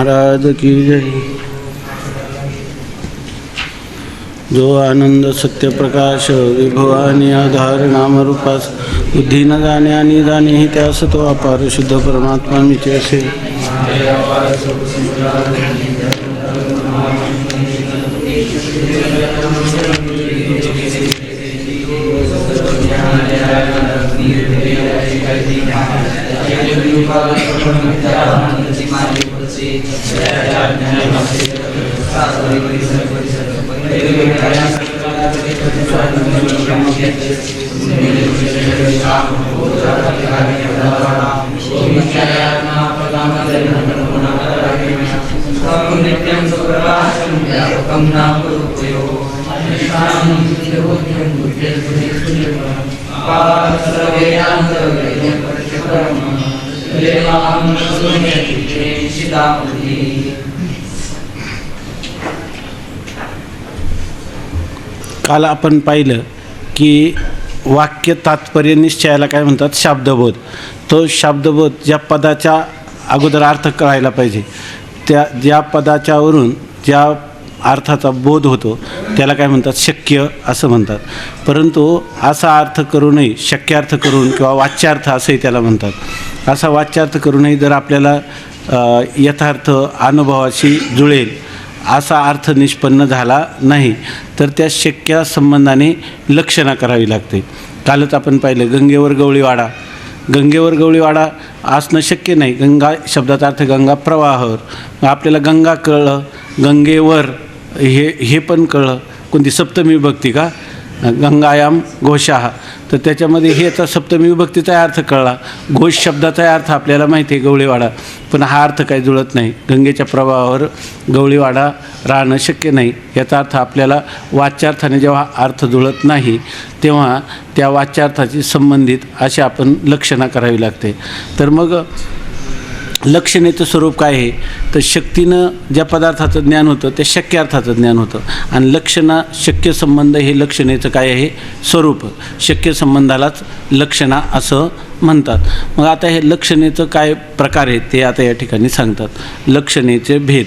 महाराज की जय। जो आनंद सत्य प्रकाश विभवानी आधार नाम रूपास बुद्धी न जाणे आणि जाणे त्यास तो अपार शुद्ध परमात्मा मीचे असे। काल आपण पाहिलं की वाक्य तात्पर्य निश्चयाला काय म्हणतात? शाब्दबोध। तो शाब्दबोध ज्या पदाच्या अगोदर अर्थ कळायला पाहिजे, त्या ज्या पदाच्यावरून ज्या अर्थाचा बोध होतो त्याला काय म्हणतात? शक्य असं म्हणतात। परंतु असा अर्थ करूनही शक्यार्थ करून किंवा वाच्यार्थ असंही त्याला म्हणतात। असा वाच्यार्थ करूनही जर आपल्याला यथार्थ अनुभवाशी जुळेल असा अर्थ निष्पन्न झाला नाही तर त्या शक्या संबंधाने लक्षणा करावी लागते। कालच आपण पाहिलं गंगेवर गवळीवाडा, गंगेवर गवळीवाडा असणं शक्य नाही। गंगा शब्दाचा अर्थ गंगा प्रवाहावर, आपल्याला गंगा कळलं, गंगेवर हे पण कळलं, कोणती सप्तमी विभक्ती का? गंगायाम घोषाः, तर त्याच्यामध्ये हेचा सप्तमी विभक्तीचा अर्थ कळला, घोष शब्दाचा अर्थ आपल्याला माहिती आहे गवळीवाडा, पण हा अर्थ काही जुळत नाही। गंगेच्या प्रवाहावर गवळीवाडा राहणं शक्य नाही याचा अर्थ आपल्याला वाच्यार्थाने जेव्हा अर्थ जुळत नाही तेव्हा त्या वाच्यार्थाची संबंधित अशी आपण लक्षणा करावी लागते। तर मग लक्षणेचं स्वरूप काय आहे? तर शक्तीनं ज्या पदार्थाचं ज्ञान होतं ते शक्यार्थाचं ज्ञान होतं आणि लक्षणा शक्य संबंध हे लक्षणेचं काय आहे? स्वरूप। शक्य संबंधालाच लक्षणा असं म्हणतात। मग आता हे लक्षणेचं काय प्रकार आहे ते आता या ठिकाणी सांगतात। लक्षणेचे भेद,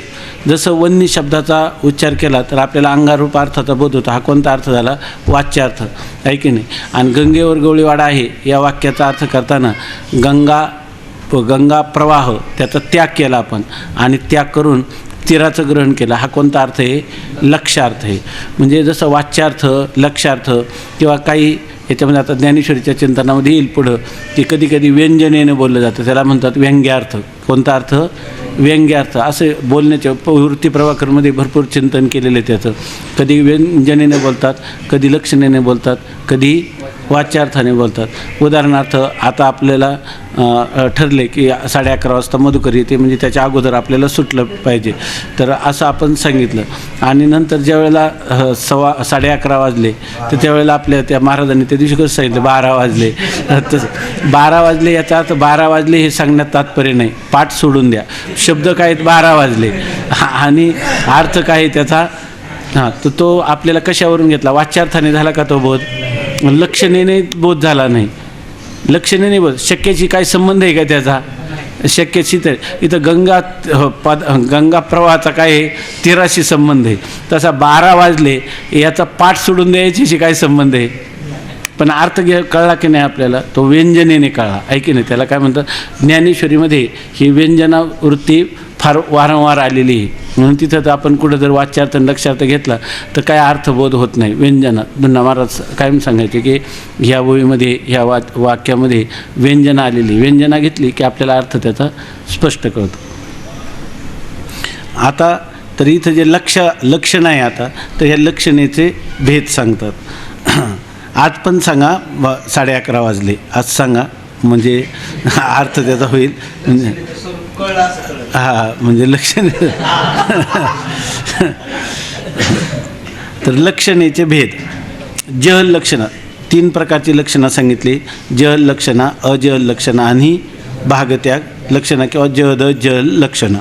जसं वन्नी शब्दाचा उच्चार केला तर आपल्याला अंगारूप अर्थाचा बोध होता। हा कोणता अर्थ झाला? वाच्यार्थ, आहे की नाही? आणि गंगेवर गवळीवाडा आहे या वाक्याचा अर्थ करताना गंगा प्रवाह त्याचा त्याग केला आपण आणि त्याग करून तीराचं ग्रहण केलं, हा कोणता अर्थ आहे? लक्षार्थ आहे। म्हणजे जसं वाच्यार्थ, लक्षार्थ किंवा काही याच्यामध्ये आता ज्ञानेश्वरीच्या चिंतनामध्ये येईल पुढं की कधी कधी व्यंजनेनं बोललं जातं, त्याला म्हणतात व्यंग्यार्थ। कोणता अर्थ? व्यंग्यार्थ। असे बोलण्याच्या वृत्ती प्रभाकरमध्ये भरपूर चिंतन केलेलं आहे त्याचं। कधी व्यंजनेने बोलतात, कधी लक्षणेने बोलतात, कधी वाच्यार्थाने बोलतात। उदाहरणार्थ आता आपल्याला ठरले की 11:30 वाजता मधुकर येते, म्हणजे त्याच्या अगोदर आपल्याला सुटलं पाहिजे, तर असं आपण सांगितलं आणि नंतर ज्या वेळेला 11:15 वाजले तर त्यावेळेला आपल्या त्या महाराजांनी त्या दिवशी कसं सांगितलं? 12 वाजले। तसं 12 वाजले याचा अर्थ 12 वाजले हे सांगण्यात तात्पर्य नाही, पाठ सोडून द्या। शब्द काय आहेत? 12 वाजले आणि अर्थ काय आहे त्याचा? तर तो आपल्याला कशावरून घेतला? वाच्यार्थाने झाला का तो बोध? लक्षणेने बोध झाला नाही, लक्षणेने बोध। शक्याची काय संबंध आहे का त्याचा? शक्याची तर इथं गंगा प्रवाहाचा काय आहे? तीराशी संबंध आहे। तसा 12 वाजले याचा पाठ सोडून द्यायची काय संबंध आहे? पण अर्थ कळला की नाही आपल्याला? तो व्यंजनेने कळला, आहे की नाही? त्याला काय म्हणतात? ज्ञानेश्वरीमध्ये ही व्यंजना वृत्ती फार वारंवार आलेली आहे, म्हणून तिथं तर आपण कुठं जर वाच्यार्थ लक्षार्थ घेतला तर काय अर्थबोध होत नाही। व्यंजना धुंडा महाराज कायम सांगायचे की ह्या ओळीमध्ये ह्या वाक्यामध्ये व्यंजना आलेली, व्यंजना घेतली की आपल्याला अर्थ त्याचा स्पष्ट कळतो। आता तर इथं जे लक्षण आहे आता, तर ह्या लक्षणेचे भेद सांगतात। आज पण सांगा 11:30 वाजले, आज सांगा म्हणजे अर्थ त्याचा होईल। म्हणजे लक्षण तर लक्षणेचे भेद। जहल लक्षणं, 3 प्रकारची लक्षणं सांगितली: जहल लक्षणा, अजहल लक्षणा आणि भागत्याग लक्षणा किंवा जहद जहल लक्षणं।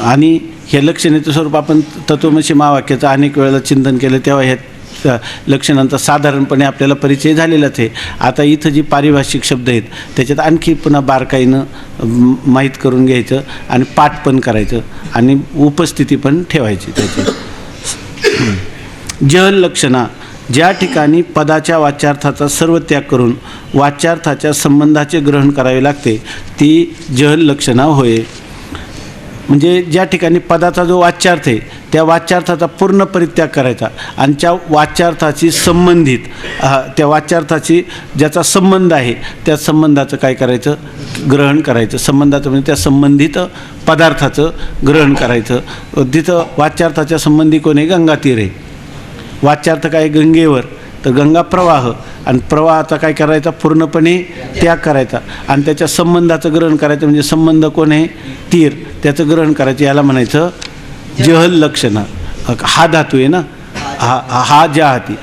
आणि हे लक्षणेचं स्वरूप आपण तत्वमसी महावाक्याचं अनेक वेळेला चिंतन केलं तेव्हा हे लक्षणांचा साधारणपणे आपल्याला परिचय झालेलाच आहे. आता इथं जी पारिभाषिक शब्द आहेत त्याच्यात आणखी पुन्हा बारकाईनं माहीत करून घ्यायचं आणि पाठ पण करायचं आणि उपस्थिती पण ठेवायची त्याची. जहल लक्षणा, ज्या ठिकाणी पदाच्या वाच्यार्थाचा सर्व त्याग करून वाच्यार्थाच्या संबंधाचे ग्रहण करावे लागते ती जहल लक्षणा होय. म्हणजे ज्या ठिकाणी पदाचा जो वाच्यार्थ आहे त्या वाच्यार्थाचा पूर्ण परित्याग करायचा आणि त्या वाच्यार्थाची संबंधित त्या वाच्यार्थाची ज्याचा संबंध आहे त्या संबंधाचं काय करायचं, ग्रहण करायचं. संबंधाचं म्हणजे त्या संबंधित पदार्थाचं ग्रहण करायचं. तिथं वाच्यार्थाच्या संबंधी कोण आहे, गंगा तीर आहे. वाच्यार्थ काय, गंगेवर, तर गंगा प्रवाह आणि प्रवाहाचा काय करायचा, पूर्णपणे त्याग करायचा आणि त्याच्या संबंधाचं ग्रहण करायचं. म्हणजे संबंध कोण आहे, तीर, त्याचं ग्रहण करायचं. याला म्हणायचं जहल लक्षणा. हा धातू आहे ना, हा ज्या हाती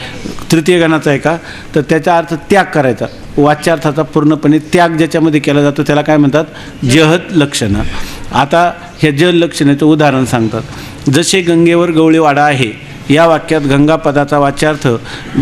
तृतीय गणाचा आहे का, तर त्याचा अर्थ त्याग करायचा. वाच्यार्थाचा पूर्णपणे त्याग ज्याच्यामध्ये केला जातो त्याला काय म्हणतात, जहल लक्षणा. आता ह्या जहल लक्षणाचं उदाहरण सांगतात. जसे गंगेवर गवळीवाडा आहे या वाक्यात गंगा पदाचा वाच्यार्थ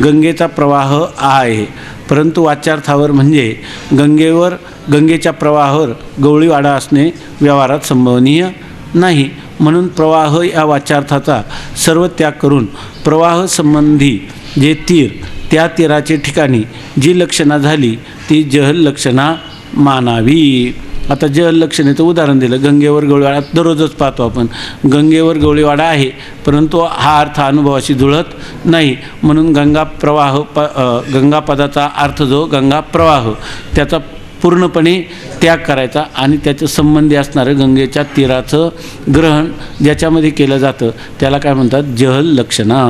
गंगेचा प्रवाह आहे, परंतु वाच्यार्थावर म्हणजे गंगेच्या प्रवाहावर गवळीवाडा असणे व्यवहारात संभवनीय नाही. म्हणून प्रवाह या वाच्यार्थाचा सर्व त्याग करून प्रवाह संबंधी जे तीर त्या तीराचे ठिकाणी जी लक्षणा झाली ती जहल लक्षणा मानावी. आता जहल लक्षणेचं उदाहरण दिलं. गंगेवर गवळीवाडा दररोजच पाहतो आपण. गंगेवर गवळीवाडा आहे परंतु हा अर्थ अनुभवाशी जुळत नाही. म्हणून गंगा पदाचा अर्थ जो गंगा प्रवाह त्याचा पूर्णपणे त्याग करायचा आणि त्याचं संबंधी असणारं गंगेच्या तीराचं ग्रहण ज्याच्यामध्ये केलं जातं त्याला काय म्हणतात, जहल लक्षणा.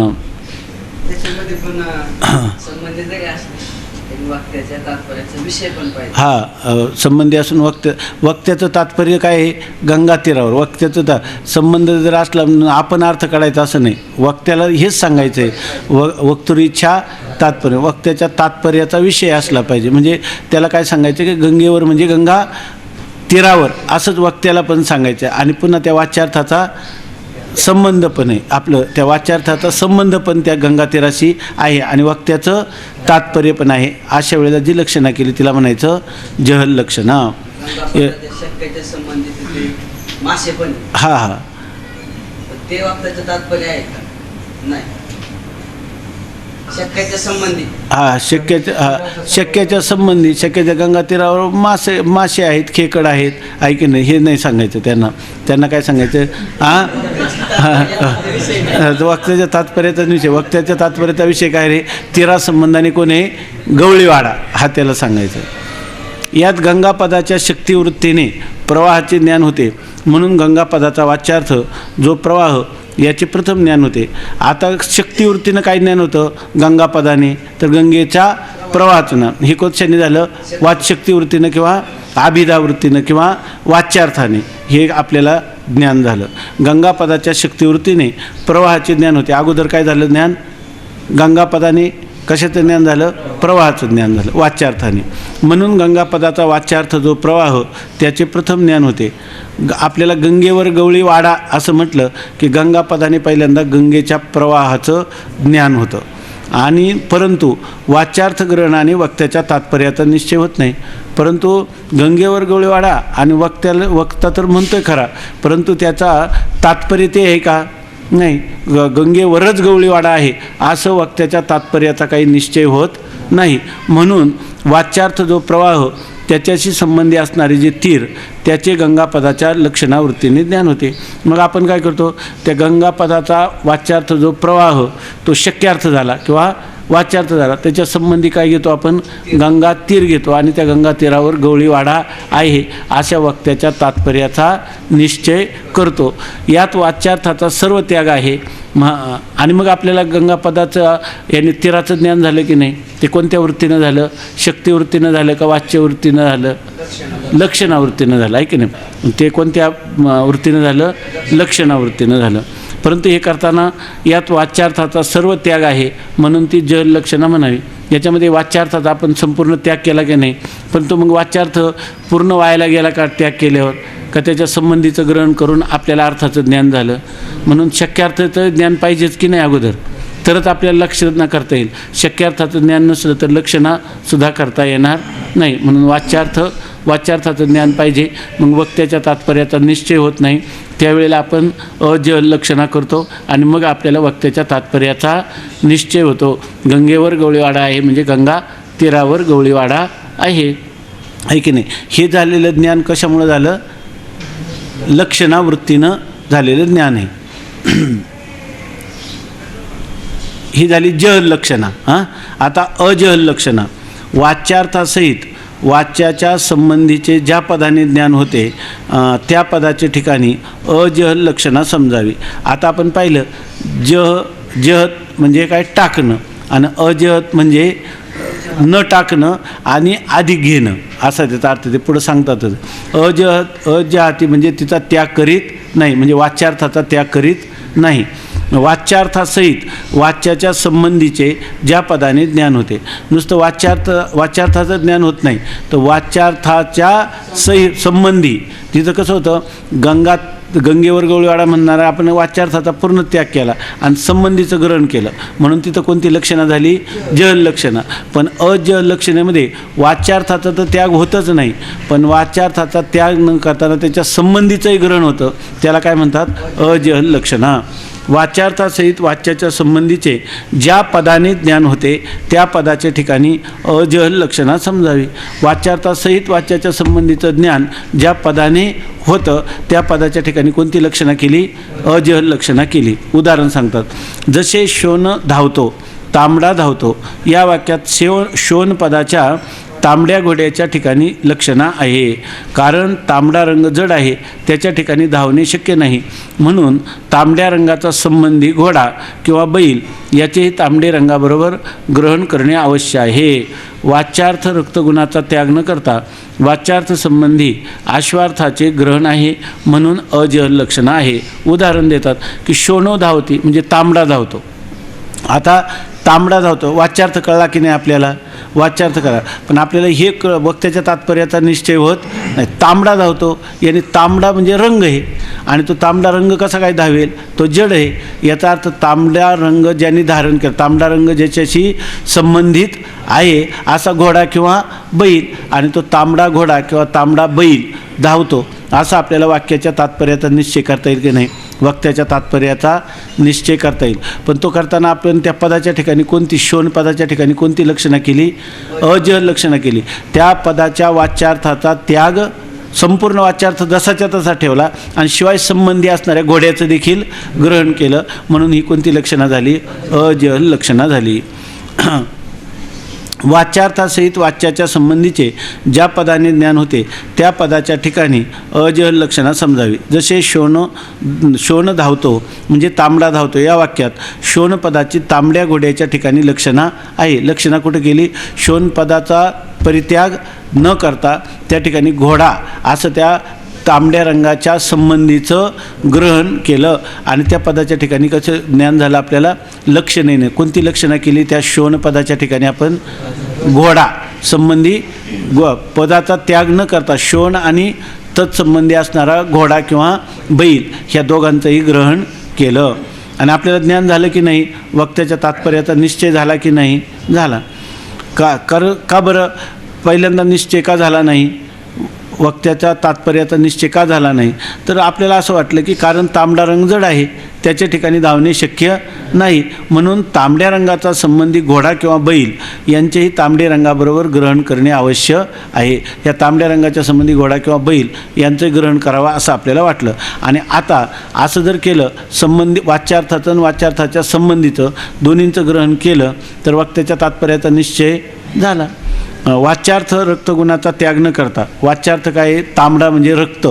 संबंधी असून वक्त्याचं तात्पर्य काय आहे, गंगा तीरावर. वक्त्याचं संबंध जर असला आपण अर्थ काढायचा असं नाही. वक्त्याला हेच सांगायचं आहे. वक्तुरीच्या तात्पर्य, वक्त्याच्या तात्पर्याचा विषय असला पाहिजे. म्हणजे त्याला काय सांगायचं की गंगेवर म्हणजे गंगा तीरावर असंच वक्त्याला पण सांगायचं आहे. आणि पुन्हा त्या वाच्यार्थाचा संबंध पण आहे, आपलं त्या वाच्यार्थाचा संबंध पण त्या गंगा तीराशी आहे आणि वक्त्याचं तात्पर्य पण आहे. अशा वेळेला जी लक्षणा केली तिला म्हणायचं जहल लक्षणा. हा ते वाक्याचं तात्पर्य आहे का, नाही, शक्याच्या संबंधी. शक्याच्या संबंधी, शक्याच्या गंगा तीरावर मासे आहेत, खेकड आहेत, ऐक नाही, हे नाही सांगायचं त्यांना काय सांगायचं, वक्त्याच्या तात्पर्याचा विषय. वक्त्याच्या तात्पर्याचा विषय काय रे, तीरा संबंधाने कोण आहे, गवळीवाडा, हा त्याला सांगायचं. यात गंगापदाच्या शक्तिवृत्तीने प्रवाहाचे ज्ञान होते म्हणून गंगापदाचा वाच्यार्थ जो प्रवाह याचे प्रथम ज्ञान होते. आता शक्तिवृत्तीनं काय ज्ञान होतं गंगापदाने, तर गंगेच्या प्रवाहाचं ज्ञान. हे कोणत्याने झालं, वाचशक्तिवृत्तीनं किंवा अभिधावृत्तीनं किंवा वाच्यार्थाने हे आपल्याला ज्ञान झालं. गंगापदाच्या शक्तिवृत्तीने प्रवाहाचे ज्ञान होते. अगोदर काय झालं ज्ञान, गंगापदाने कशाचं ज्ञान झालं, प्रवाहाचं ज्ञान झालं वाच्यार्थाने. म्हणून गंगापदाचा वाच्यार्थ जो प्रवाह त्याचे प्रथम ज्ञान होते. आपल्याला गंगेवर गवळीवाडा असं म्हटलं की गंगापदाने पहिल्यांदा गंगेच्या प्रवाहाचं ज्ञान होतं. आणि परंतु वाच्यार्थ ग्रहणाने वक्त्याच्या तात्पर्याचा निश्चय होत नाही. परंतु गंगेवर गवळीवाडा आणि वक्ता तर म्हणतोय खरा, परंतु त्याचा तात्पर्य ते आहे का, नाही, गंगेवरच गवळीवाडा आहे असं वक्त्याच्या तात्पर्याचा काही निश्चय होत नाही. म्हणून वाच्यार्थ जो प्रवाह त्याच्याशी संबंधी असणारे जे तीर त्याचे गंगापदाच्या लक्षणावृत्तीने ज्ञान होते. मग आपण काय करतो, त्या गंगापदाचा वाच्यार्थ जो प्रवाह तो शक्यार्थ झाला किंवा वाच्यार्थ झाला, त्याच्या संबंधी काय घेतो आपण, गंगा तीर घेतो आणि त्या गंगा तीरावर गवळीवाडा आहे अशा वक्त्याच्या तात्पर्याचा निश्चय करतो. यात वाच्यार्थाचा सर्व त्याग आहे. आणि मग आपल्याला गंगापदाचं याने तीराचं ज्ञान झालं की नाही, ते कोणत्या वृत्तीनं झालं, शक्तिवृत्तीनं झालं का वाच्यवृत्तीनं झालं, लक्षणावृत्तीनं झालं आहे की नाही. ते कोणत्या वृत्तीनं झालं, लक्षणावृत्तीनं झालं. परंतु हे करताना यात वाच्यार्थाचा सर्व त्याग आहे म्हणून ती जहल लक्षणा म्हणावी. याच्यामध्ये वाच्यार्थाचा आपण संपूर्ण त्याग केला की नाही, परंतु मग वाच्यार्थ पूर्ण व्हायला गेला का त्याग केल्यावर, का त्याच्या संबंधीचं ग्रहण करून आपल्याला अर्थाचं ज्ञान झालं. म्हणून शक्यार्थाचं ज्ञान पाहिजेच की नाही अगोदर, तरच आपल्याला लक्षणा करता येईल. शक्यार्थाचं ज्ञान नसलं तर लक्षणासुद्धा करता येणार नाही. म्हणून वाच्यार्थाचं ज्ञान पाहिजे. मग वक्त्याच्या तात्पर्याचा निश्चय होत नाही. त्यावेळेला आपण अजल लक्षणा करतो आणि मग आपल्याला वक्त्याच्या तात्पर्याचा निश्चय होतो. गंगेवर गवळीवाडा आहे म्हणजे गंगा तीरावर गवळीवाडा आहे की नाही. हे झालेलं ज्ञान कशामुळं झालं? लक्षणावृत्तीनं झालेलं ज्ञान आहे. ही झाली जहल लक्षणा. आता अजहल लक्षणा. वाच्यार्थासहित वाच्याच्या संबंधीचे ज्या पदाने ज्ञान होते त्या पदाचे ठिकाणी अजहल लक्षणा समजावी. आता आपण पाहिलं जहत म्हणजे काय? टाकणं. आणि अजहत म्हणजे न टाकणं आणि अधिक घेणं असा त्याचा अर्थ. ते पुढं सांगतातच. अजहाती म्हणजे तिचा त्याग करीत नाही, म्हणजे वाच्यार्थाचा त्याग करीत नाही. वाच्यार्थासहित वाच्याच्या संबंधीचे ज्या पदाने ज्ञान होते. नुसतं वाच्यार्थाचं ज्ञान होत नाही तर वाच्यार्थाच्या संबंधी तिथं कसं होतं? गंगेवर गवळीवाडा म्हणणारा आपण वाच्यार्थाचा पूर्ण त्याग केला आणि संबंधीचं ग्रहण केलं म्हणून तिथं कोणती लक्षणं झाली? जहल लक्षणं. पण अजहल लक्षणेमध्ये वाच्यार्थाचा तर त्याग होतच नाही, पण वाच्यार्थाचा त्याग न करताना त्याच्या संबंधीचंही ग्रहण होतं. त्याला काय म्हणतात? अजहल लक्षणं. वाच्यार्थासहित वाच्याच्या संबंधीचे ज्या पदाने ज्ञान होते त्या पदाच्या ठिकाणी अजहल लक्षणा समजावी. वाच्यार्थासहित वाच्याच्या संबंधीचं ज्ञान ज्या पदाने होतं त्या पदाच्या ठिकाणी कोणती लक्षणा केली? अजहल लक्षणा केली. उदाहरण सांगतात. जसे शोण धावतो, तांबडा धावतो या वाक्यात शोण पदाच्या तांबड्या घोड्याच्या ठिकाणी लक्षणा आहे. कारण तांबडा रंग जड आहे, त्याच्या ठिकाणी धावणे शक्य नाही. म्हणून तांबड्या रंगाचा संबंधी घोडा किंवा बैल याचेही तांबडे रंगाबरोबर ग्रहण करणे आवश्यक आहे. वाच्यार्थ रक्तगुणाचा त्याग न करता वाच्यार्थ संबंधी आश्वार्थाचे ग्रहण आहे म्हणून अजहल लक्षणं आहे. उदाहरण देतात की शोणो धावती म्हणजे तांबडा धावतो. आता तांबडा धावतो वाच्यार्थ कळला की नाही आपल्याला? वाच्यार्थ कळा, पण आपल्याला हे वक्त्याच्या तात्पर्याचा निश्चय होत नाही. तांबडा धावतो याने तांबडा म्हणजे रंग आहे आणि तो तांबडा रंग कसा काय धावेल? तो जड आहे. याचा अर्थ तांबडा रंग ज्यांनी धारण केला, तांबडा रंग ज्याच्याशी संबंधित आहे असा घोडा किंवा बैल, आणि तो तांबडा घोडा किंवा तांबडा बैल धावतो असं आपल्याला वाक्याच्या तात्पर्याचा निश्चय करता येईल की नाही? वक्त्याच्या तात्पर्याचा निश्चय करता येईल. पण तो करताना आपण त्या पदाच्या ठिकाणी कोणती शोण पदाच्या ठिकाणी कोणती लक्षणं केली? अजहल लक्षणं केली. त्या पदाच्या वाच्यार्थाचा त्याग संपूर्ण वाच्यार्थ जसाच्या तसा ठेवला आणि शिवाय संबंधी असणाऱ्या घोड्याचं देखील ग्रहण केलं म्हणून ही कोणती लक्षणं झाली? अजहल लक्षणं झाली. वाच्यार्थासहित वाच्याच्या संबंधीचे ज्या पदाने ज्ञान होते त्या पदाच्या ठिकाणी अजहल लक्षणा समजावी. जसे शोण धावतो म्हणजे तांबडा धावतो या वाक्यात शोण पदाची तांबड्या घोड्याच्या ठिकाणी लक्षणा आहे. लक्षणा कुठं केली? शोण पदाचा परित्याग न करता त्या ठिकाणी घोडा असं त्या तांबड्या रंगाच्या संबंधीचं ग्रहण केलं आणि त्या पदाच्या ठिकाणी कसं ज्ञान झालं आपल्याला? लक्षणेने. कोणती लक्षणं केली? त्या शोण पदाच्या ठिकाणी आपण घोडा संबंधी पदाचा त्याग न करता शोण आणि तत्संबंधी असणारा घोडा किंवा बैल ह्या दोघांचंही ग्रहण केलं आणि आपल्याला ज्ञान झालं की नाही? वक्त्याच्या तात्पर्याचा निश्चय झाला की नाही? झाला. का बरं पहिल्यांदा निश्चय का झाला नाही? वक्त्याच्या तात्पर्याचा निश्चय का झाला नाही? तर आपल्याला असं वाटलं की कारण तांबडा रंग जड आहे त्याच्या ठिकाणी धावणे शक्य नाही म्हणून तांबड्या रंगाचा संबंधी घोडा किंवा बैल यांचेही तांबडे रंगाबरोबर ग्रहण करणे आवश्यक आहे. या तांबड्या रंगाच्या संबंधी घोडा किंवा बैल यांचं ग्रहण करावं असं आपल्याला वाटलं. आणि आता असं जर केलं संबंधी वाच्यार्थाचं आणि वाच्यार्थाच्या संबंधीचं दोन्हींचं ग्रहण केलं तर वक्त्याच्या तात्पर्याचा निश्चय झाला. वाच्यार्थ रक्तगुणाचा त्याग न करता. वाच्यार्थ काय आहे? तांबडा म्हणजे रक्त,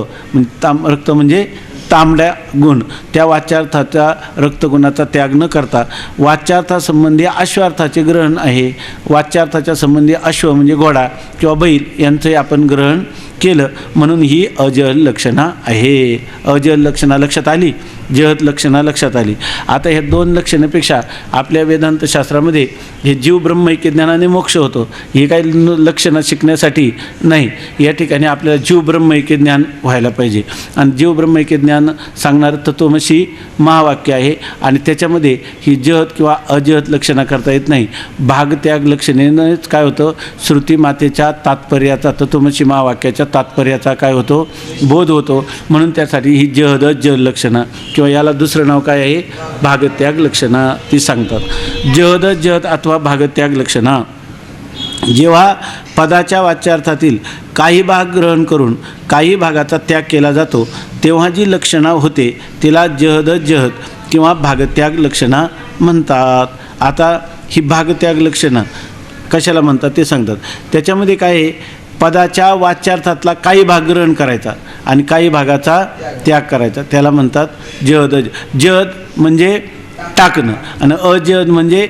रक्त म्हणजे तांबड्या गुण. त्या वाच्यार्थाच्या रक्तगुणाचा त्याग न करता वाच्यार्थासंबंधी अश्वार्थाचे ग्रहण आहे. वाच्यार्थाच्या संबंधी अश्व म्हणजे घोडा किंवा बैल यांचे आपण ग्रहण केलं म्हणून ही अजहल लक्षणा आहे. अजहल लक्षणा लक्षात आली, जहत लक्षणा लक्षात आली. आता ह्या दोन लक्षणापेक्षा आपल्या वेदांतशास्त्रामध्ये हे जीव ब्रह्मैक्य ज्ञानाने मोक्ष होतो हे काही लक्षणं शिकण्यासाठी नाही. या ठिकाणी आपल्याला जीव ब्रह्मैक्य ज्ञान व्हायला पाहिजे. आणि जीव ब्रह्मैक्य ज्ञान सांगणारं तत्त्वमसी महावाक्य आहे आणि त्याच्यामध्ये ही जहत किंवा अजहत लक्षणा करता येत नाही. भागत्याग लक्षणेनंच काय होतं, श्रुती मातेच्या तात्पर्याचा, तत्त्वमसी महावाक्याच्या तात्पर्याचा काय होतो, बोध होतो. म्हणून त्यासाठी ही जहद जहल लक्षणा किंवा याला दुसरं नाव काय आहे, भागत्याग लक्षणा ती सांगतात. जहद जहत अथवा भागत्याग लक्षणा. जेव्हा पदाच्या वाच्यार्थातील काही भाग ग्रहण करून काही भागाचा त्याग केला जातो तेव्हा जी लक्षणा होते तिला जहद जहत किंवा भागत्याग लक्षणा म्हणतात. आता ही भागत्याग लक्षणा कशाला म्हणतात ते सांगतात. त्याच्यामध्ये काय आहे, पदाच्या वाच्यार्थातला काही भाग ग्रहण करायचा आणि काही भागाचा त्याग करायचा, त्याला म्हणतात जहद. जहद म्हणजे टाकणं आणि अजहद म्हणजे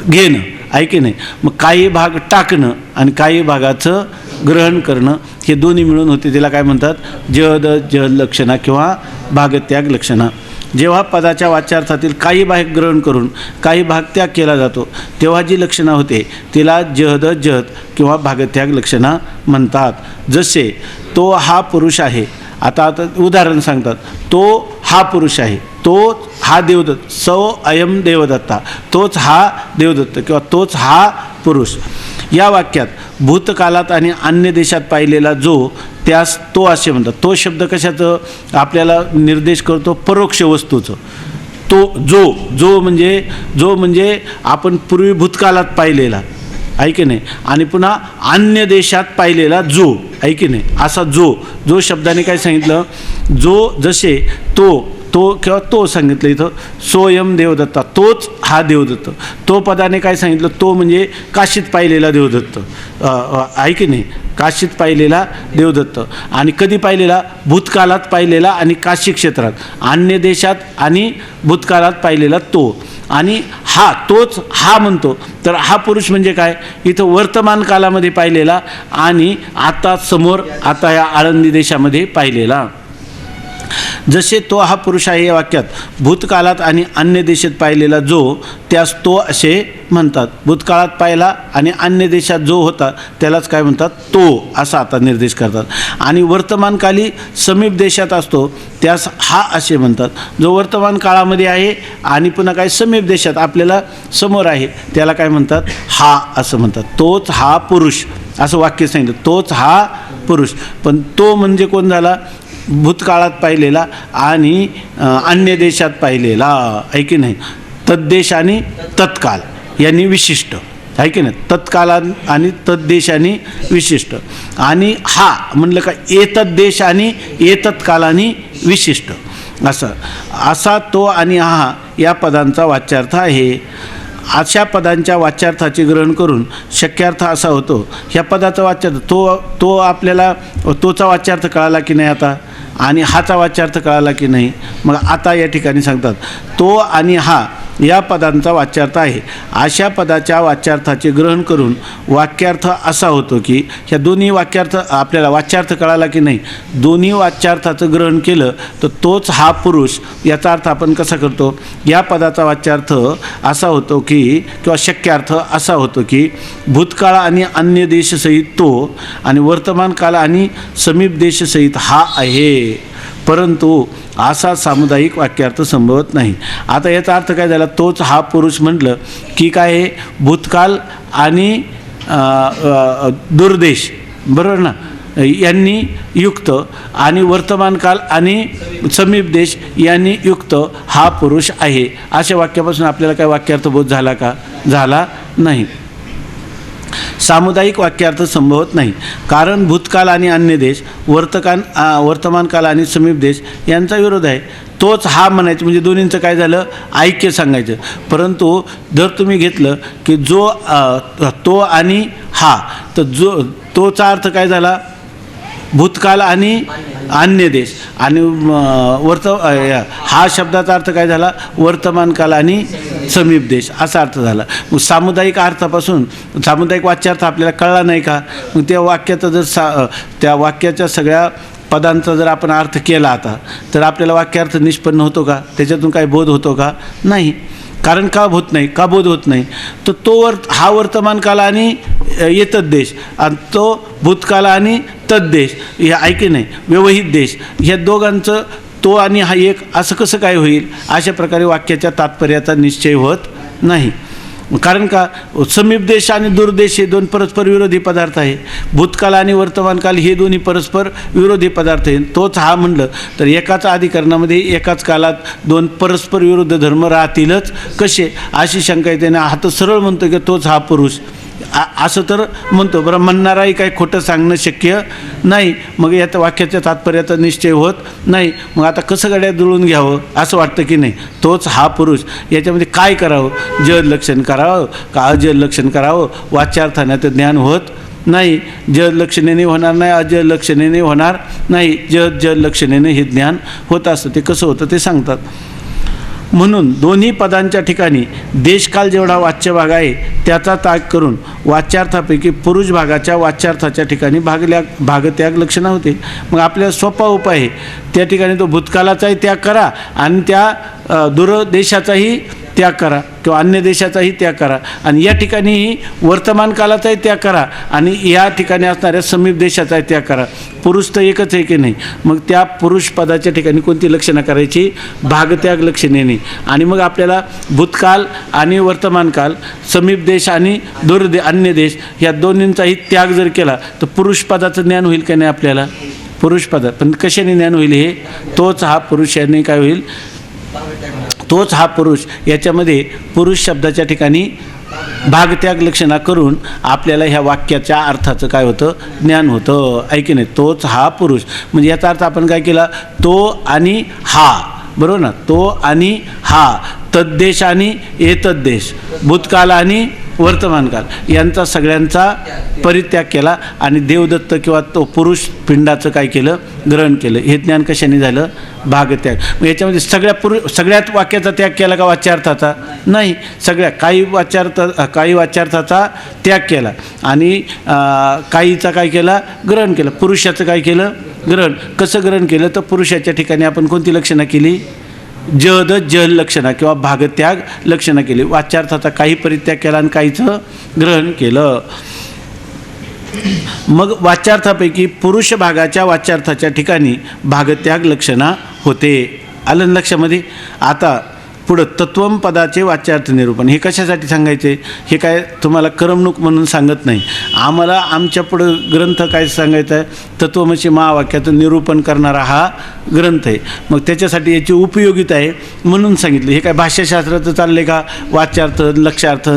घेणं, आहे की नाही. मग काही भाग टाकणं आणि काही भागाचं ग्रहण करणं हे दोन्ही मिळून होते, त्याला काय म्हणतात, जहद जहल लक्षणा किंवा भागत्याग लक्षणा. जेव्हा पदाच्या वाच्यार्थातील काही भाग ग्रहण करून काही भाग त्याग केला जातो तेव्हा जी लक्षणा होते तिला जहद जहत किंवा भागत्याग लक्षणा म्हणतात. जसे तो हा पुरुष आहे. आता उदाहरण सांगतात, तो हा पुरुष आहे, तो हा देवदत्त, सौ अयम देवदत्ता, तोच हा देवदत्त किंवा तोच हा पुरुष. या वाक्यात भूतकालात आणि अन्य देशात पाहिलेला जो, त्यास तो असे म्हणतात. तो शब्द कशाचं आपल्याला निर्देश करतो, परोक्ष वस्तूचं. तो जो म्हणजे आपण पूर्वी भूतकालात पाहिलेला, आहे की नाही, आणि पुन्हा अन्य देशात पाहिलेला जो, आहे की नाही. असा जो शब्दाने काय सांगितलं, जो जसे तो किंवा तो सांगितलं इथं, सोयम देवदत्ता, तोच हा देवदत्त. तो पदाने काय सांगितलं, तो म्हणजे काशीत पाहिलेला देवदत्त, आहे की नाही, काशीत पाहिलेला देवदत्त. आणि कधी पाहिलेला, भूतकाळात पाहिलेला आणि काशी क्षेत्रात, अन्य देशात आणि भूतकाळात पाहिलेला तो. आणि हा तोच हा म्हणतो, तर हा पुरुष म्हणजे काय, इथं वर्तमान कालामध्ये पाहिलेला आणि आता समोर, आता या आळंदी देशामध्ये पाहिलेला. जसे तो हा पुरुष आहे या वाक्यात भूतकाळात आणि अन्य देशात पाहिलेला जो, त्यास तो असे म्हणतात. भूतकाळात पाहिला आणि अन्य देशात जो होता त्यालाच काय म्हणतात, तो, असा आता निर्देश करतात. आणि वर्तमानकाली समीप देशात असतो त्यास हा असे म्हणतात. जो वर्तमान काळामध्ये आहे आणि पुन्हा काय समीप देशात आपल्याला समोर आहे त्याला काय म्हणतात, हा असं म्हणतात. तोच हा पुरुष असं वाक्य सांगितलं, तोच हा पुरुष. पण तो म्हणजे कोण झाला, भूतकाळात पाहिलेला आणि अन्य देशात पाहिलेला, आहे की नाही. तद्देश आणि तत्काल यांनी विशिष्ट, आहे की नाही. तत्काल आणि तद्देश आणि विशिष्ट. आणि हा म्हणलं का एतद्देश आणि एतत्कालानी विशिष्ट, असा तो आणि हा या पदांचा वाच्यार्थ आहे. अशा पदांच्या वाच्यार्थाचे ग्रहण करून शक्यार्थ असा होतो. ह्या पदाचा वाच्यार्थ तो आपल्याला तोचा वाच्यार्थ कळाला की नाही आता, आणि हाचा वाच्यार्थ कळाला की नाही. मग आता या ठिकाणी सांगतात तो आणि हा या पदांचा वाच्यार्थ आहे. अशा पदाच्या वाच्यार्थाचे ग्रहण करून वाक्यार्थ असा होतो की ह्या दोन्ही वाक्यार्थ आपल्याला वाच्यार्थ कळाला की नाही, दोन्ही वाच्यार्थाचं ग्रहण केलं तर तोच हा पुरुष याचा अर्थ आपण कसा करतो, या पदाचा वाच्यार्थ असा होतो की किंवा शक्यार्थ असा होतो की भूतकाळ आणि अन्य देशसहित तो आणि वर्तमान काळ आणि समीप देशसहित हा आहे. परंतु असा सामुदायिक वाक्यार्थ संभवत नाही. आता याचा अर्थ काय झाला, तोच हा पुरुष म्हटलं की काय आहे, भूतकाल आणि दुर्देश, बरोबर ना, यांनी युक्त आणि वर्तमान काल आणि समीप देश यांनी युक्त हा पुरुष आहे. अशा वाक्यापासून आपल्याला काय वाक्यार्थ बोध झाला का, झाला नाही. सामुदायिक वाक्यार्थ संभवत नाही, कारण भूतकाल आणि अन्य देश, वर्तमान काल आणि समीप देश यांचा विरोध आहे. तोच हा म्हणायचं म्हणजे दोन्हींचं काय झालं, ऐक्य सांगायचं. परंतु जर तुम्ही घेतलं की जो तो आणि हा, तर तोचा अर्थ काय झाला, भूतकाल आणि अन्य देश, आणि हा शब्दाचा अर्थ काय झाला, वर्तमान काल आणि समीप देश असा अर्थ झाला. मग सामुदायिक अर्थापासून सामुदायिक वाच्यार्थ आपल्याला कळला नाही का? मग त्या वाक्याचा जर त्या वाक्याच्या सगळ्या पदांचा जर आपण अर्थ केला आता तर आपल्याला वाक्यार्थ निष्पन्न होतो का? त्याच्यातून काही बोध होतो का? नाही. कारण का होत नाही? का बोध होत नाही? तर हा वर्तमान काल आणि येतच देश आणि तो भूतकाल आणि तद्देश हे ऐके नाही व्यवहित देश ह्या दोघांचं तो आणि हा एक असं कसं काय होईल? अशा प्रकारे वाक्याच्या तात्पर्याचा निश्चय होत नाही. कारण का समीप देश आणि दूरदेश हे दोन परस्पर विरोधी पदार्थ आहे. भूतकाल आणि वर्तमानकाल हे दोन्ही परस्पर विरोधी पदार्थ आहे. तोच हा म्हणलं तर एकाच अधिकरणामध्ये एकाच कालात दोन परस्पर विरुद्ध धर्म राहतीलच कसे? अशी शंका येते ना. हा तर सरळ म्हणतो की तोच हा पुरुष असं तर म्हणतो. बरं म्हणणाराही काही खोटं सांगणं शक्य नाही. मग यात वाक्याच्या तात्पर्याचा निश्चय होत नाही. मग आता कसं गड्या जुळून घ्यावं असं वाटतं की नाही? तोच हा पुरुष. याच्यामध्ये काय करावं? जड लक्षण करावं का अजड लक्षण करावं? वाच्यार्थाने तर ज्ञान होत नाही. जड लक्षणेने होणार नाही, अजड लक्षणेने होणार नाही. जड लक्षणेने हे ज्ञान होत असतं. ते कसं होतं ते सांगतात. म्हणून दोन्ही पदांच्या ठिकाणी देशकाल जेवढा वाच्य भाग आहे त्याचा त्याग करून वाच्यार्थापैकी पुरुष भागाच्या वाच्यार्थाच्या ठिकाणी भागत्याग लक्षणा होते. मग आपल्याला सोपा उपाय आहे. त्या ठिकाणी तो भूतकालाचाही त्याग करा आणि त्या दूरदेशाचाही त्याग करा किंवा अन्य देशाचाही त्याग करा आणि या ठिकाणी वर्तमान कालाचाही त्याग करा आणि या ठिकाणी असणाऱ्या समीप देशाचाही त्याग करा. पुरुष तर एकच आहे की नाही? मग त्या पुरुष पदाच्या ठिकाणी कोणती लक्षणं करायची? भागत्याग लक्षणेने. आणि मग आपल्याला भूतकाल आणि वर्तमानकाल समीप देश आणि अन्य देश या दोन्हींचाही त्याग जर केला तर पुरुष पदाचं ज्ञान होईल का नाही आपल्याला? पुरुष पदा पण कशाने ज्ञान होईल? हे तोच हा पुरुष याने काय होईल? तोच हा पुरुष. याच्यामध्ये पुरुष शब्दाच्या ठिकाणी भागत्याग लक्षणा करून आपल्याला ह्या वाक्याच्या अर्थाचं काय होतं? ज्ञान होतं. ऐकी नाही? तोच हा पुरुष म्हणजे याचा अर्थ आपण काय केला? तो आणि हा. बरोबर ना? तो आणि हा, तद्देश आणि एतद्देश, भूतकाल आणि वर्तमानकाल यांचा सगळ्यांचा परित्याग केला आणि देवदत्त किंवा तो पुरुष पिंडाचं काय केलं? ग्रहण केलं. हे ज्ञान कशाने झालं? भागत्याग. मग याच्यामध्ये सगळ्यात वाक्याचा त्याग केला का वाच्यार्थाचा? नाही. काही वाच्यार्थाचा त्याग केला आणि काहीचा काय केला? ग्रहण केलं. पुरुषाचं काय केलं? ग्रहण. कसं ग्रहण केलं? तर पुरुषाच्या ठिकाणी आपण कोणती लक्षणं केली? जल लक्षणा किंवा भागत्याग लक्षणा केली. वाच्यार्थाचा काही परित्याग केला आणि काहीचं ग्रहण केलं. मग वाच्यार्थापैकी पुरुष भागाच्या वाच्यार्थाच्या ठिकाणी भागत्याग लक्षणा होते. आलं लक्षामध्ये? आता पुढं तत्वम पदाचे वाच्यार्थ निरूपण. हे कशासाठी सांगायचे? हे काय तुम्हाला करमणूक म्हणून सांगत नाही. आम्हाला आमच्या पुढं ग्रंथ काय सांगायचा आहे? तत्वमसी महावाक्याचं निरूपण करणारा हा ग्रंथ आहे. मग त्याच्यासाठी याची उपयोगिता आहे म्हणून सांगितलं. हे काय भाष्यशास्त्राचं चाललं आहे का? वाच्यार्थ, लक्षार्थ,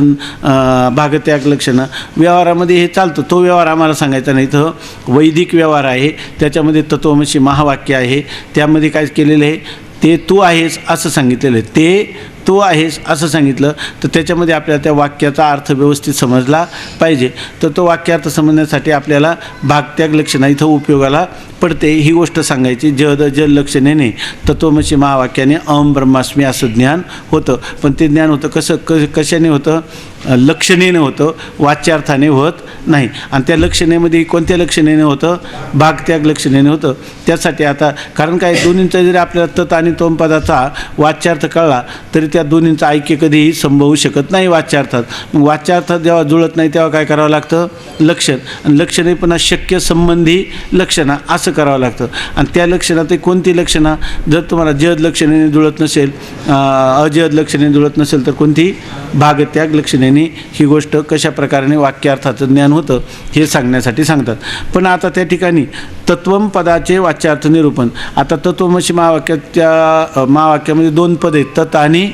भागत्याग लक्षणं व्यवहारामध्ये हे चालतं. तो व्यवहार आम्हाला सांगायचा नाही. तर वैदिक व्यवहार आहे. त्याच्यामध्ये तत्वमसी महावाक्य आहे. त्यामध्ये काय केलेलं आहे? ते तू आहेस असं सांगितलेलं आहे. ते तू आहेस असं सांगितलं तर त्याच्यामध्ये आपल्याला त्या वाक्याचा अर्थ व्यवस्थित समजला पाहिजे. तर तो वाक्यार्थ समजण्यासाठी आपल्याला भागत्याग लक्षणा इथं उपयोगाला पडते. ही गोष्ट सांगायची. जल लक्षणेने तत्वमसी महावाक्याने अहम ब्रह्मास्मी असं ज्ञान होतं. पण ते ज्ञान होतं कशाने होतं? लक्षणेने होतं, वाच्यार्थाने होत नाही. आणि त्या लक्षणेमध्ये कोणत्या लक्षणेने होतं? भागत्याग लक्षणेने होतं. त्यासाठी आता कारण काय दोन्हींचा जरी आपल्याला तत् आणि तोम पदाचा वाच्यार्थ कळला तरी त्या दोन्हींचं ऐक्य कधीही संभवू शकत नाही वाच्यार्थात. मग वाच्यार्थात जेव्हा जुळत नाही तेव्हा काय करावं लागतं? लक्षण. आणि लक्षणे पुन्हा शक्य संबंधी लक्षणा असं करावं लागतं. आणि त्या लक्षणात कोणती लक्षणा जर तुम्हाला जड लक्षणेने जुळत नसेल, अजड लक्षणेने जुळत नसेल तर कोणती? भागत्याग लक्षणेने ही गोष्ट कशा प्रकारे वाक्यार्थाचं ज्ञान होतं हे सांगण्यासाठी सांगतात. पण आता त्या ठिकाणी तत्वम पदाचे वाच्यार्थ निरूपण. आता तत्वमसी महावाक्यामध्ये दोन पद आहेत, तत् आणि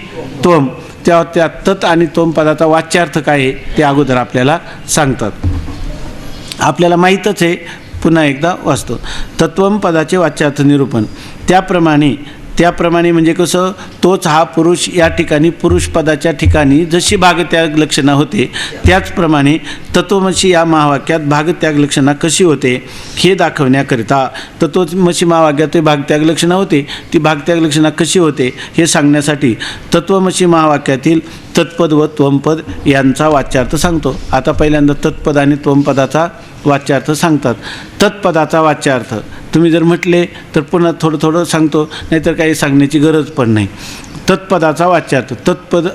त्वम. त्या तत् आणि त्वम पदाचा वाच्यार्थ काय आहे ते अगोदर आपल्याला सांगतात. आपल्याला माहीतच आहे, पुन्हा एकदा वाचतो. तत्वम पदाचे वाच्यार्थ निरूपण. त्याप्रमाणे म्हणजे कसं? तोच हा पुरुष या ठिकाणी पुरुष पदाच्या ठिकाणी जशी भागत्याग लक्षणा होते त्याचप्रमाणे तत्वमसी या महावाक्यात भागत्याग लक्षणा कशी होते हे दाखवण्याकरिता तत्वमसी महावाक्यात भागत्याग लक्षणा होते. ती भागत्याग लक्षणा कशी होते हे सांगण्यासाठी तत्वमसी महावाक्यातील तत्पद व त्वमपद यांचा वाच्यार्थ सांगतो. आता पहिल्यांदा तत्पद आणि त्वमपदाचा वाच्यार्थ सांगतात. तत्पदाचा वाच्यार्थ तुम्ही जर म्हटले तर पुन्हा थोडं थोडं सांगतो, नाहीतर काही सांगण्याची गरज पण नाही. तत्पदाचा वाच्यार्थ, तत्पद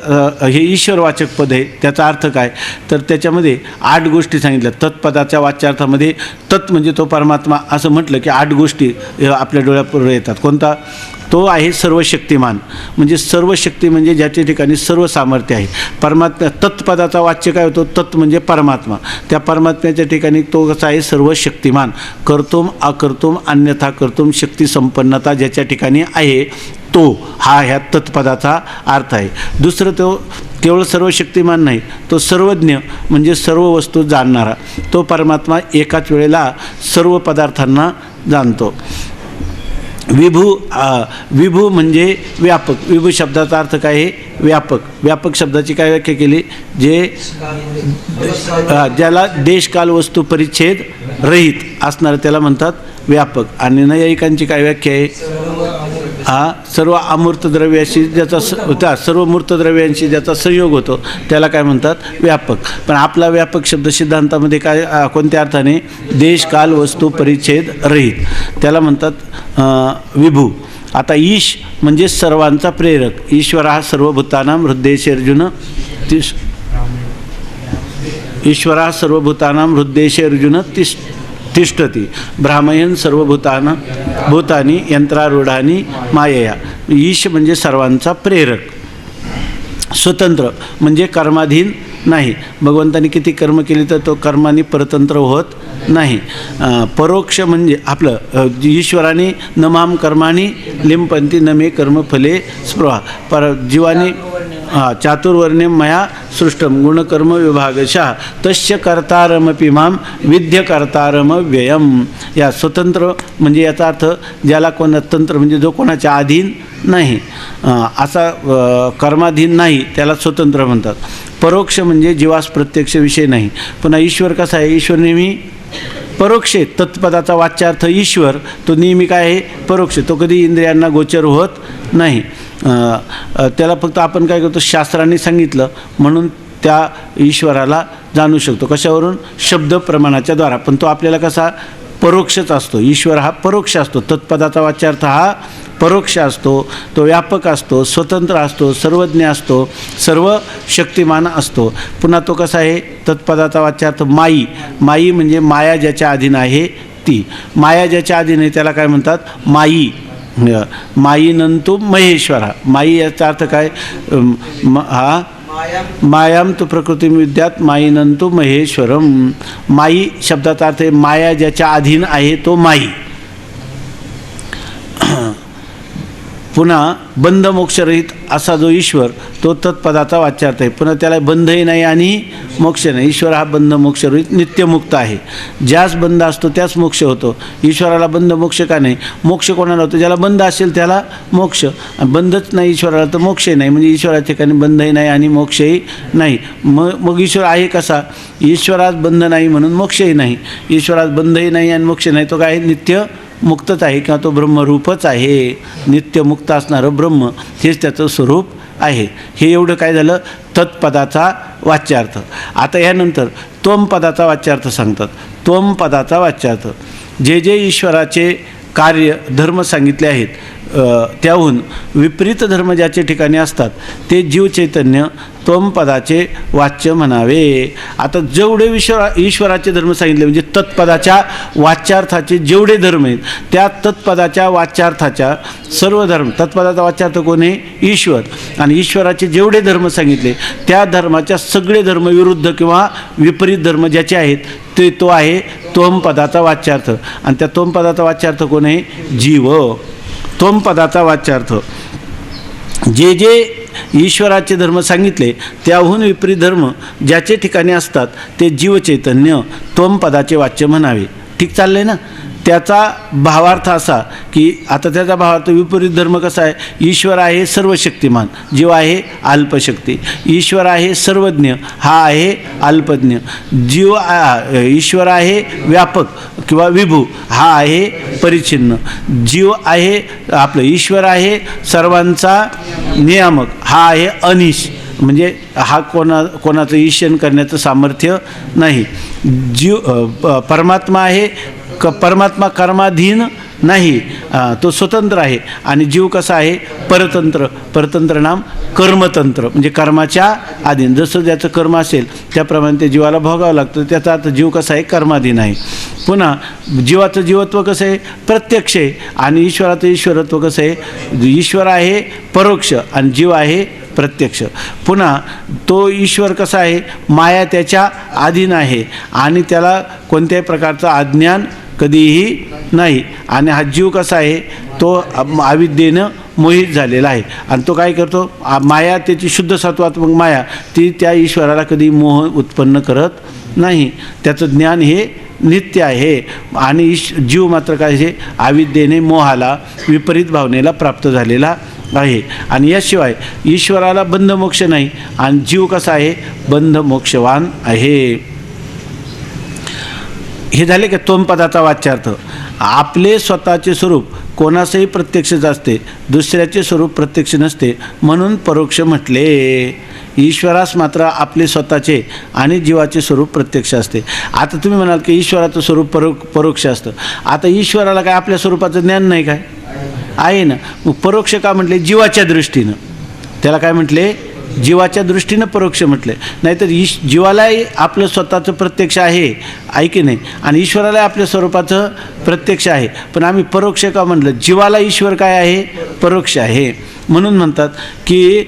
हे ईश्वरवाचक पद आहे. त्याचा अर्थ काय तर त्याच्यामध्ये 8 गोष्टी सांगितल्या. तत्पदाच्या वाच्यार्थामध्ये तत् म्हणजे तो परमात्मा असं म्हटलं की 8 गोष्टी आपल्या डोळ्यापुढे येतात. कोणता तो आहे सर्वशक्तिमान, म्हणजे सर्व शक्ती म्हणजे ज्याच्या ठिकाणी सर्व सामर्थ्य आहे. परमात्मा तत्पदाचा वाच्य काय होतो, तत् म्हणजे परमात्मा. त्या परमात्म्याच्या ठिकाणी तो कसा आहे सर्वशक्तिमान, कर्तुम अकर्तुम अन्यथा कर्तुम शक्ती संपन्नता ज्याच्या ठिकाणी आहे तो हा ह्या तत्पदाचा अर्थ आहे. दुसरं तो केवळ सर्वशक्तिमान नाही, तो सर्वज्ञ म्हणजे सर्व वस्तू जाणणारा. तो परमात्मा एकाच वेळेला सर्व पदार्थांना जाणतो. विभू म्हणजे व्यापक. विभू शब्दाचा अर्थ काय आहे व्यापक. व्यापक शब्दाची काय व्याख्या केली, ज्याला देशकाल वस्तू परिच्छेद रहित असणारं त्याला म्हणतात व्यापक. आणि नैयायिकांची काय व्याख्या आहे, सर्व अमूर्त द्रव्याशी ज्याचा सर्व मूर्त द्रव्यांशी ज्याचा संयोग होतो त्याला काय म्हणतात व्यापक. पण आपला व्यापक शब्द सिद्धांतामध्ये काय कोणत्या अर्थाने देशकाल वस्तू परिच्छेद रहित त्याला म्हणतात विभू. आता ईश म्हणजे सर्वांचा प्रेरक. ईश्वर हा सर्वभूतानां हृदयेषु अर्जुन ईश्वरा सर्वभूतानां हृदयेषु अर्जुन तिष्ठती भ्रामयन् सर्वभूतानां भूतानी यंत्रारूढानी मायया. ईश म्हणजे सर्वांचा प्रेरक. स्वतंत्र म्हणजे कर्माधीन नाही. भगवंतानी किती कर्म केली तर तो कर्माने परतंत्र होत नाही. परोक्ष म्हणजे आपलं ईश्वराने नमाम कर्माणी लिंपंती न मे कर्मफले स्पृहा. जीवाने चातुर्वर्ण्यं मया सृष्टम गुणकर्म विभागशः तस्य कर्तारमपि मां विद्य कर्तारम व्ययम. या स्वतंत्र म्हणजे याचा अर्थ ज्याला कोणा तंत्र म्हणजे जो कोणाच्या अधीन नाही, असा कर्माधीन नाही त्याला स्वतंत्र म्हणतात. परोक्ष म्हणजे जीवास प्रत्यक्ष विषय नाही. पुन्हा ईश्वर कसा आहे, ईश्वर नेहमी परोक्ष. तत्पदाचा वाच्यार्थ ईश्वर तो नेहमी काय आहे परोक्ष. तो कधी इंद्रियांना गोचर होत नाही. त्याला फक्त आपण काय करतो शास्त्रांनी सांगितलं म्हणून त्या ईश्वराला जाणू शकतो. कशावरून, शब्द प्रमाणाच्या द्वारा. पण तो आपल्याला कसा परोक्षच असतो. ईश्वर हा परोक्ष असतो. तत्पदाचा वाच्यार्थ हा परोक्ष असतो. तो व्यापक असतो, स्वतंत्र असतो, सर्वज्ञ असतो, सर्व शक्तिमान असतो. पुन्हा तो कसा आहे तत्पदाचा वाच्यार्थ माई. माई म्हणजे माया ज्याच्या अधीन आहे ती. माया ज्याच्या अधीन आहे त्याला काय म्हणतात माई. माई नंतु महेश्वरा. माई याचा अर्थ काय, मायाम तो प्रकृती विद्यात माई नंतु महेश्वरम. माई शब्दाचा अर्थ आहे माया ज्याच्या अधीन आहे तो माई. पुन्हा बंध मोक्षरहित असा जो ईश्वर तो तत्पदाचा वाच्यार्थ आहे. पुन्हा त्याला बंधही नाही आणि मोक्ष नाही. ईश्वर हा बंध मोक्षरहित नित्यमुक्त आहे. ज्यास बंध असतो त्यास मोक्ष होतो. ईश्वराला बंध मोक्ष का नाही, मोक्ष कोणाला होतो, ज्याला बंध असेल त्याला मोक्ष. बंधच नाही ईश्वराला तर मोक्षही नाही. म्हणजे ईश्वराच्या ठिकाणी बंधही नाही आणि मोक्षही नाही. मग ईश्वर आहे कसा, ईश्वरात बंध नाही म्हणून मोक्षही नाही. ईश्वरात बंधही नाही आणि मोक्ष नाही, तो काय नित्य मुक्तच आहे किंवा तो ब्रह्मरूपच आहे. नित्यमुक्त असणारं ब्रह्म हेच त्याचं स्वरूप आहे. हे एवढं काय झालं तत्पदाचा वाच्यार्थ. आता यानंतर त्वमपदाचा वाच्यार्थ सांगतात. त्वमपदाचा वाच्यार्थ जे जे ईश्वराचे कार्य धर्म सांगितले आहेत त्याहून विपरीत धर्म ज्याचे ठिकाणी असतात ते जीवचैतन्य त्वमपदाचे वाच्य म्हणावे. आता जेवढे ईश्वराचे धर्म सांगितले म्हणजे तत्पदाच्या वाच्यार्थाचे जेवढे धर्म आहेत त्या तत्पदाच्या वाच्यार्थाच्या सर्व धर्म. तत्पदाचा वाच्यार्थ कोण आहे, ईश्वर. आणि ईश्वराचे जेवढे धर्म सांगितले त्या धर्माच्या सगळे धर्म विरुद्ध किंवा विपरीत धर्म ज्याचे आहेत तो आहे त्वमपदाचा वाच्यार्थ. आणि त्या त्वमपदाचा वाच्यार्थ कोण आहे, जीव. त्वमपदाचा वाच्यार्थ जे जे ईश्वराचे धर्म सांगितले त्याहून विपरीत धर्म ज्याचे ठिकाणी असतात ते जीवचैतन्य त्वमपदाचे वाच्य म्हणावे. ठीक चाललंय ना. त्याचा भावार्थ असा की आता त्याचा भावार्थ विपरीत धर्म कसा आहे, ईश्वर आहे सर्वशक्तिमान, जीव आहे अल्पशक्ती. ईश्वर आहे सर्वज्ञ, हा आहे अल्पज्ञ. जीव ईश्वर आहे व्यापक किंवा विभू, हा आहे परिच्छिन्न. जीव आहे आपलं ईश्वर आहे सर्वांचा नियामक, हा आहे अनिश. म्हणजे हा कोणाचं ईशन करण्याचं सामर्थ्य नाही. परमात्मा आहे, परमात्मा कर्माधीन नाही, तो स्वतंत्र आहे. आणि जीव कसा आहे? परतंत्र नाम कर्मतंत्र, म्हणजे कर्माच्या अधीन. जसं ज्याचं कर्म असेल त्याप्रमाणे ते जीवाला भोगावं लागतं. त्याचा अर्थ जीव कसा आहे? कर्माधीन आहे. पुन्हा जीवाचं जीवत्व कसं आहे? प्रत्यक्ष आहे. आणि ईश्वराचं ईश्वरत्व कसं आहे? ईश्वर आहे परोक्ष आणि जीव आहे प्रत्यक्ष. पुन्हा तो ईश्वर कसा आहे? माया त्याच्या अधीन आहे आणि त्याला कोणत्याही प्रकारचं अज्ञान कधीही नाही. आणि हा जीव कसा आहे? तो अविद्येनं मोहित झालेला आहे. आणि तो काय करतो? माया त्याची शुद्ध सत्वात्मक माया ती त्या ईश्वराला कधी मोह उत्पन्न करत नाही. त्याचं ज्ञान हे नित्य आहे. आणि जीव मात्र काय आहे? अविद्येने मोहाला विपरीत भावनेला प्राप्त झालेला आहे. आणि याशिवाय ईश्वराला बंधमोक्ष नाही आणि जीव कसा आहे? बंधमोक्षवान आहे. हे झाले का तोमपदाचा वाच्यार्थ. आपले स्वतःचे स्वरूप कोणासही प्रत्यक्षच असते, दुसऱ्याचे स्वरूप प्रत्यक्ष नसते, म्हणून परोक्ष म्हटले. ईश्वरास मात्र आपले स्वतःचे आणि जीवाचे स्वरूप प्रत्यक्ष असते. आता तुम्ही म्हणाल की ईश्वराचं स्वरूप परोक्ष असतं. आता ईश्वराला काय आपल्या स्वरूपाचं ज्ञान नाही काय? आहे ना. मग परोक्ष का म्हटले? जीवाच्या दृष्टीनं. त्याला काय म्हटले? जीवाच्या दृष्टीनं परोक्ष म्हटले. नाहीतर जीवालाही आपलं स्वतःचं प्रत्यक्ष आहे की नाही, आणि ईश्वरालाही आपल्या स्वरूपाचं प्रत्यक्ष आहे. पण आम्ही परोक्ष का म्हटलं? जीवाला ईश्वर काय आहे? परोक्ष आहे. म्हणून म्हणतात की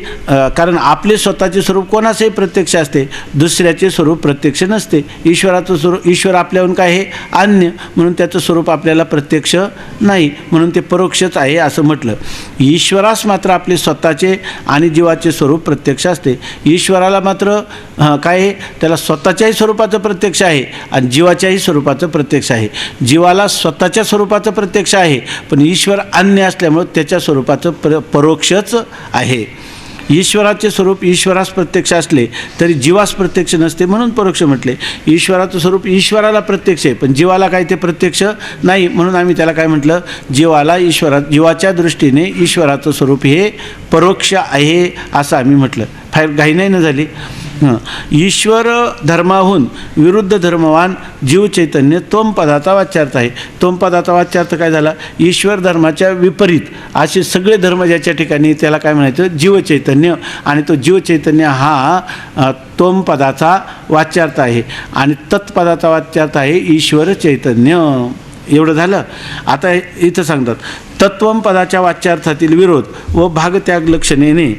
कारण आपले स्वतःचे स्वरूप कोणाचंही प्रत्यक्ष असते, दुसऱ्याचे स्वरूप प्रत्यक्ष नसते. ईश्वराचं स्वरूप, ईश्वर आपल्याहून काय आहे? अन्य, म्हणून त्याचं स्वरूप आपल्याला प्रत्यक्ष नाही, म्हणून ते परोक्षच आहे असं म्हटलं. ईश्वरास मात्र आपले स्वतःचे आणि जीवाचे स्वरूप प्रत्यक्ष असते. ईश्वराला मात्र काय आहे? त्याला स्वतःच्याही स्वरूपाचं प्रत्यक्ष आहे आणि जीवाच्याही स्वरूपाचं प्रत्यक्ष आहे. जीवाला स्वतःच्या स्वरूपाचं प्रत्यक्ष आहे, पण ईश्वर अन्य असल्यामुळं त्याच्या स्वरूपाचं परोक्षच आहे. ईश्वराचे स्वरूप ईश्वरास प्रत्यक्ष असले तरी जीवास प्रत्यक्ष नसते, म्हणून परोक्ष म्हटले. ईश्वराचं स्वरूप ईश्वराला प्रत्यक्ष आहे, पण जीवाला काय ते प्रत्यक्ष नाही, म्हणून आम्ही त्याला काय म्हटलं? जीवाला जीवाच्या दृष्टीने ईश्वराचं स्वरूप हे परोक्ष आहे असं आम्ही म्हटलं. फार घाई नाही ना झाली. ईश्वर धर्माहून विरुद्ध धर्मवान जीव चैतन्य तोमपदाचा वाच्यार्थ आहे. तोमपदाचा वाच्यार्थ काय झाला? ईश्वर धर्माच्या विपरीत असे सगळे धर्म ज्याच्या ठिकाणी त्याला काय म्हणायचं? जीवचैतन्य. आणि तो जीवचैतन्य हा तोमपदाचा वाच्यार्थ आहे. आणि तत्पदाचा वाच्यार्थ आहे ईश्वर चैतन्य. एवढं झालं. आता इथं सांगतात तत्वम पदाच्या वाच्यार्थातील विरोध व भागत्याग लक्षणेने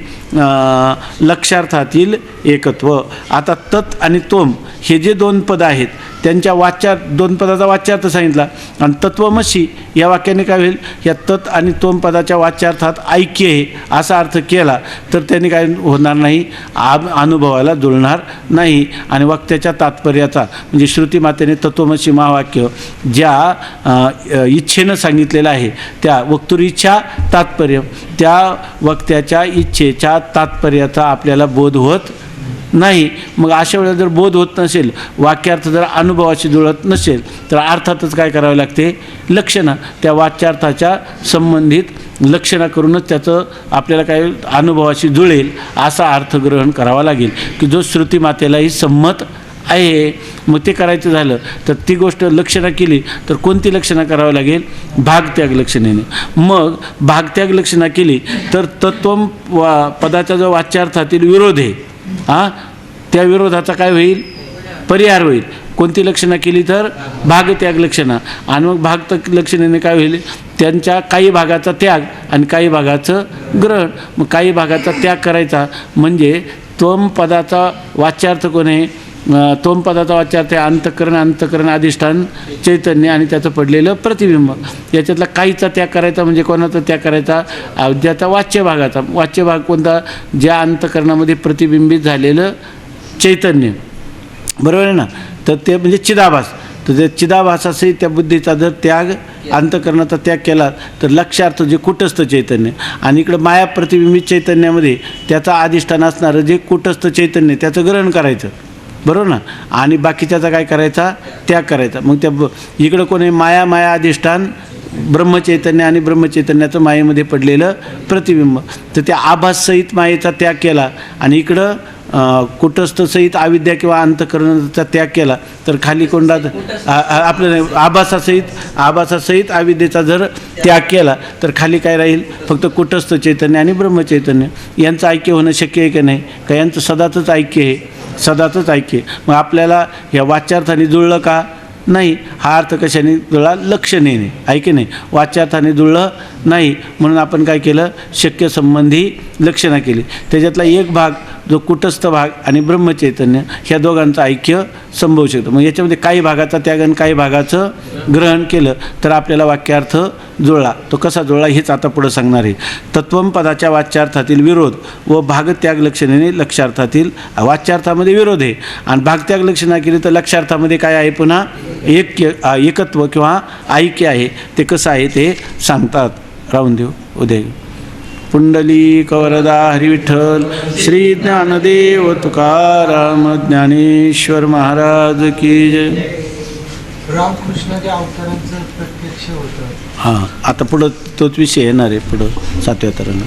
लक्षार्थातील एकत्व. आता तत् आणि तोम हे जे दोन पदं आहेत त्यांच्या दोन पदाचा वाच्यार्थ सांगितला. आणि तत्वमसी या वाक्याने काय होईल? या तत् आणि तोम पदाच्या वाच्यार्थात ऐक्य आहे असा अर्थ केला तर त्यांनी काय होणार नाही? अनुभवाला जुळणार नाही. आणि वाक्याच्या तात्पर्याचा म्हणजे श्रुतीमातेने तत्वमसी महावाक्य ज्या इच्छेनं सांगितलेलं आहे त्या वक्तुरी इच्छा तात्पर्य, त्या वक्त्याच्या इच्छेच्या तात्पर्याचा आपल्याला बोध होत नाही. मग अशा वेळेला जर बोध होत नसेल, वाक्यार्थ जर अनुभवाशी जुळत नसेल, तर अर्थातच काय करावे लागते? लक्षणा. त्या वाच्यार्थाच्या संबंधित लक्षणा करूनच त्याचं आपल्याला काय अनुभवाशी जुळेल असा अर्थ ग्रहण करावा लागेल की जो श्रुतीमातेलाही संमत आहे. मग ते करायचं झालं तर ती गोष्ट लक्षणा केली तर कोणती लक्षणा करावी लागेल? भागत्याग लक्षणेने. मग भागत्याग लक्षणा केली तर तत्वम पदाचा जो वाच्यार्थातील विरोध आहे त्या विरोधाचा काय होईल? परिहार होईल. कोणती लक्षणा केली तर? भागत्याग लक्षणा. आणि मग भागत्याग लक्षणेने काय होईल? त्यांच्या काही भागाचा त्याग आणि काही भागाचं ग्रहण. मग काही भागाचा त्याग करायचा म्हणजे तोम पदाचा वाच्यार्थ कोण आहे? तोम पदाचा वाच्यार्थ आहे अंतःकरण अधिष्ठान चैतन्य आणि त्याचं पडलेलं प्रतिबिंब. याच्यातला काहीचा त्याग करायचा म्हणजे कोणाचा त्याग करायचा? ज्याचा वाच्य भागाचा. वाच्य भाग कोणता? ज्या अंतःकरणामध्ये प्रतिबिंबित झालेलं चैतन्य. बरोबर आहे ना? तर ते म्हणजे चिदाभास. तर त्या चिदाभासासही त्या बुद्धीचा जर त्याग अंतःकरणाचा त्याग केला तर लक्षार्थ जे कुटस्थ चैतन्य आणि इकडं माया प्रतिबिंबित चैतन्यामध्ये त्याचा अधिष्ठान असणारं जे कुटस्थ चैतन्य त्याचं ग्रहण करायचं. बरोबर ना? आणि बाकीच्याचा काय करायचा? त्याग करायचा. मग त्या इकडं कोणी माया अधिष्ठान ब्रह्मचैतन्य आणि ब्रह्मचैतन्याचं मायेमध्ये पडलेलं प्रतिबिंब. तर त्या आभाससहित मायेचा त्याग केला आणि इकडं कुटस्थसहित अविद्या किंवा अंतःकरणाचा त्याग केला तर खाली कोंडा आपलं आभासासहित अविद्येचा जर त्याग केला तर खाली काय राहील? फक्त कुटस्थ चैतन्य आणि ब्रह्मचैतन्य यांचं ऐक्य होणं शक्य आहे की नाही? का यांचं सदाचंच ऐक्य आहे? सदाचंच ऐक्य. मग आपल्याला या वाच्यार्थाने जुळलं का? नाही. हा अर्थ कशाने जुळला? लक्षणेने. ऐके नाही, वाच्यार्थाने जुळलं नाही म्हणून आपण काय केलं? शक्य संबंधी लक्षणा केली. त्याच्यातला एक भाग जो कुटस्थ भाग आणि ब्रह्मचैतन्य ह्या दोघांचं ऐक्य संभवू शकतं. मग याच्यामध्ये काही भागाचा त्याग आणि काही भागाचं ग्रहण केलं तर आपल्याला वाक्यार्थ जुळला. तो कसा जुळला हेच आता पुढं सांगणार आहे. तत्वम पदाच्या वाच्यार्थातील विरोध व भागत्याग लक्षणेने लक्षार्थातील वाच्यार्थामध्ये विरोध आहे आणि भागत्याग लक्षणा केली तर लक्षार्थामध्ये काय आहे? पुन्हा एकत्व किंवा ऐक्य आहे. ते कसं आहे ते सांगतात. राहून देऊ उद्या. पुंडलिक वरदा हरी विठ्ठल श्री ज्ञानदेव तुकाराम ज्ञानेश्वर महाराज की जय. रामकृष्णाच्या अवतारांचं प्रत्यक्ष होतं. हां, आता पुढं तोच विषय येणार आहे पुढं 7व्या तरानं.